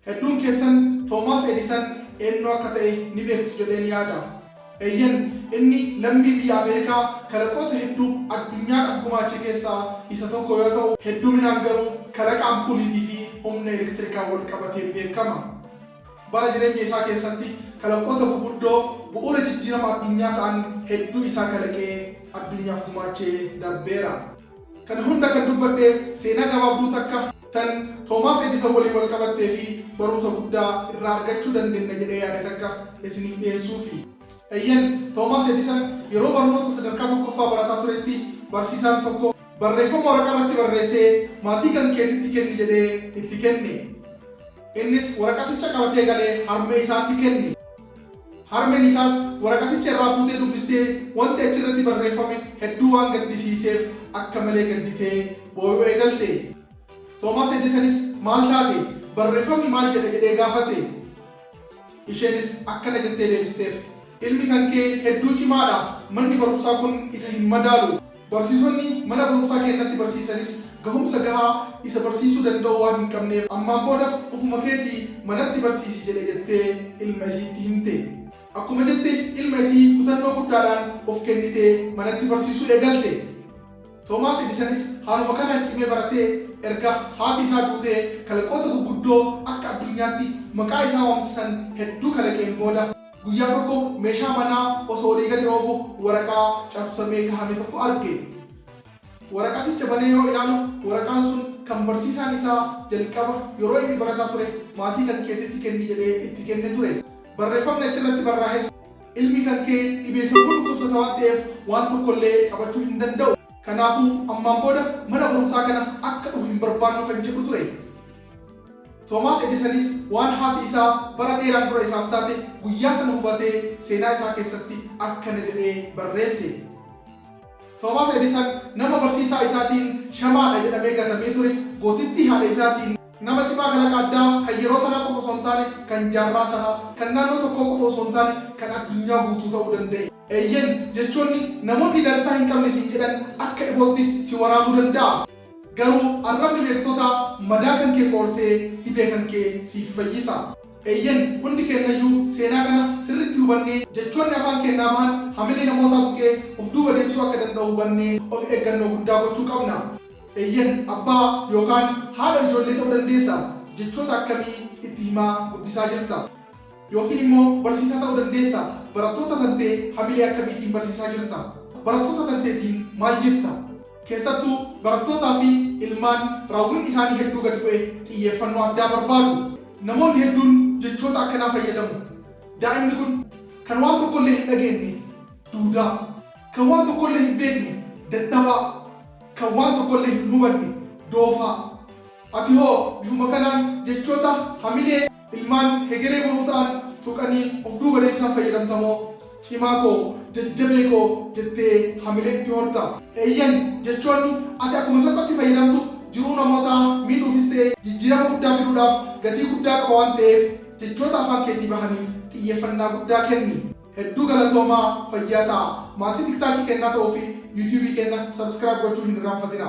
Hedduun keessan Toomaas Edison eenyu akka ta'e ni beektu jedheen yaada. Eeyyan inni lammii biyya Ameerikaa kalaqoota hedduu addunyaadhaaf gumaache keessaa isa tokko yoo ta'u, hedduminaan garuu kalaqa ampuuliitii fi humna elektirikaa wal qabateen beekama. Bara jireenya isaa keessatti kalaqoota gurguddoo bu'uura jijjiirama addunyaa ta'an hedduu isaa kalaqee addunyaaf gumaachee darbeera. Kana hunda kan dubbadheef seenaa gabaabduu takka tan Toomaas Edison waliin wal qabattee fi barumsa guddaa irraa argachuu dandeenya jedhee yaada takka isiniif dhiyeessuufi. Eeyyan Toomaas Edison yeroo barnoota sadarkaa tokkoffaa barataa turetti barsiisaan tokko barreeffama waraqaa irratti barreessee maatii kan keetitti kenni jedhee itti kenne. Innis waraqaticha qabatee galee harmee isaatti kenne. Harmeen isaas waraqaticha irraa fuutee dubbistee wanti achirratti barreeffame hedduu waan gaddisiiseef akka malee gadditee boo'uu eegalte. Toomaas Edisonis maal taate barreeffamni maal jedha jedhee gaafate. Isheenis akkana jettee deebisteef, ilmi kan kee hedduu cimaadha. Manni barumsaa kun isa hin madaalu. Barsiisonni mana barumsaa keenyatti barsiisanis gahumsa gahaa isa barsiisuu danda'u waan hin qabneef ammaan booda ofuma keetii manatti barsiisi jedhe jettee ilma isiitti himte. Akkuma jette ilma isii kutannoo guddaadhaan of kennitee manatti barsiisuu eegalte. Toomaas Edisonis haaluma kanaan cimee baratee erga haati isaa duutee kalaqoota gurguddoo akka addunyaatti maqaa isaa waamsisan hedduu kalaqeen booda guyyaa tokko meeshaa manaa osoo olii gadi oofu waraqaa cabsamee kahame tokko arge. Waraqaticha banee yoo ilaalu waraqaan sun kan barsiisaan isaa jalqaba yeroo inni barataa ture maatii kan keetitti kenni jedhee itti kenne ture. Barreeffamni achirratti barraa'es ilmi kan kee dhibee sammuu dhukkubsata waan ta'eef waan tokkollee qabachuu hin danda'u. Kanaafuu ammaan booda mana barumsaa kana akka dhufu hin barbaannu kan jedhu ture. Toomaas Edisonis waan haati isaa bara dheeraan dura isaaf taate guyyaa sana hubatee seenaa isaa keessatti akkana jedhee barreesse. Toomaas Edison nama barsiisaa isaatiin shamaadha jedhamee gatamee ture gootittii haadha isaatiin nama cimaa kalaqa addaa kan yeroo sanaa qofa osoo hin taane kan jaarraa sanaa kan naannoo tokkoo qofa osoo hin taane kan addunyaa guutuu ta'uu danda'e. Eeyyan jechoonni namoonni dantaa hin qabne siin jedhan akka ibootti si waraabuu danda'a. Garuu arrabni beektota madaa kan kee qoorsee dhibee kan kee siif fayyisa. Eeyyan hundi keenyayyuu seenaa kana sirriitti hubannee jechoonni afaan keenyaa bahan hamilee namootaa tuqee of duuba deebisuu akka danda'u hubannee of eeggannoo guddaa gochuu qabna. Eeyyan abbaa yookaan haadha ijoollee ta'uu dandeessa. Jechoota akkamii itti himaa guddisaa jirta? Yookiin immoo barsiisaa ta'uu dandeessa. Barattoota tantee hamilee akkamiitiin barsiisaa jirta? Barattoota tanteetiin maal jetta? Keessattuu barattootaa fi ilmaan raawwiin isaanii hedduu gadi bu'ee xiyyeeffannoo addaa barbaadu. Namoonni hedduun jechoota akkanaa fayyadamu. Daa'imni kun kan waan tokkollee hin dhageenye duudaa, kan waan tokkollee hin beekne dadhabaa, kan waan tokkollee hin hubanne doofaa. Ati hoo bifuma kanaan jechoota hamilee ilmaan hegeree boruu ta'an tuqanii of duuba deebisaan fayyadamtamoo cimaa koo jajjabee koo jettee hamilee itti horta. Eeyyan jechoonni ati akkuma salphatti fayyadamtu jiruu namootaa miidhuufis ta'ee jijjiirama guddaa fiduudhaaf gatii guddaa qaba waan ta'eef jechoota afaan keetii bahaniif xiyyeeffannaa guddaa kenni. Hedduu galatoomaa fayyaa ta'a. Maatii tiktaakii kennaa ta'uu fi yuutuubii kenna sabskiraayib gochuu hin irraanfatina.